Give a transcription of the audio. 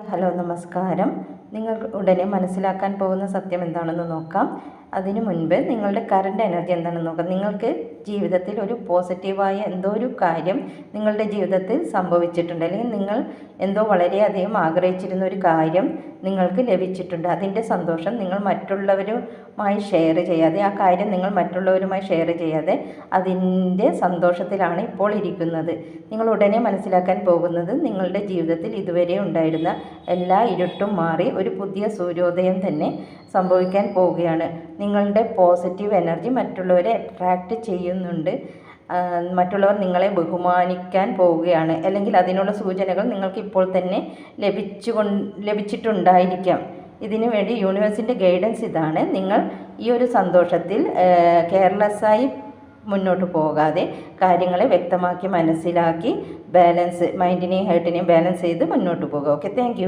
Hello നമസ്കാരം. നിങ്ങൾ ഉടനെ മനസ്സിലാക്കാൻ പോകുന്ന സത്യം എന്താണെന്ന് നോക്കാം. അതിനു മുൻപ് നിങ്ങളുടെ കറണ്ട് എനർജി എന്താണെന്ന് നോക്കാം. നിങ്ങൾക്ക് ജീവിതത്തിൽ ഒരു പോസിറ്റീവായ എന്തോ ഒരു കാര്യം നിങ്ങളുടെ ജീവിതത്തിൽ സംഭവിച്ചിട്ടുണ്ട്, അല്ലെങ്കിൽ നിങ്ങൾ എന്തോ വളരെയധികം ആഗ്രഹിച്ചിരുന്ന ഒരു കാര്യം നിങ്ങൾക്ക് ലഭിച്ചിട്ടുണ്ട്. അതിൻ്റെ സന്തോഷം നിങ്ങൾ മറ്റുള്ളവരുമായി ഷെയർ ചെയ്യാതെ, ആ കാര്യം നിങ്ങൾ മറ്റുള്ളവരുമായി ഷെയർ ചെയ്യാതെ അതിൻ്റെ സന്തോഷത്തിലാണ് ഇപ്പോൾ ഇരിക്കുന്നത്. നിങ്ങൾ ഉടനെ മനസ്സിലാക്കാൻ പോകുന്നത് നിങ്ങളുടെ ജീവിതത്തിൽ ഇതുവരെ ഉണ്ടായിരുന്ന എല്ലാ ഇരുട്ടും മാറി ഒരു പുതിയ സൂര്യോദയം തന്നെ സംഭവിക്കാൻ പോവുകയാണ്. നിങ്ങളുടെ പോസിറ്റീവ് എനർജി മറ്റുള്ളവരെ അട്രാക്റ്റ് ചെയ്യുന്നുണ്ട്. മറ്റുള്ളവർ നിങ്ങളെ ബഹുമാനിക്കാൻ പോവുകയാണ്, അല്ലെങ്കിൽ അതിനുള്ള സൂചനകൾ നിങ്ങൾക്ക് ഇപ്പോൾ തന്നെ ലഭിച്ചിട്ടുണ്ടായിരിക്കാം. ഇതിനു വേണ്ടി യൂണിവേഴ്സിൻ്റെ ഗൈഡൻസ് ഇതാണ്: നിങ്ങൾ ഈ ഒരു സന്തോഷത്തിൽ കെയർലെസ്സായി മുന്നോട്ട് പോകാതെ കാര്യങ്ങളെ വ്യക്തമാക്കി മനസ്സിലാക്കി മൈൻഡിനെയും ഹേർട്ടിനെയും ബാലൻസ് ചെയ്ത് മുന്നോട്ട് പോകുക. Okay, thank you.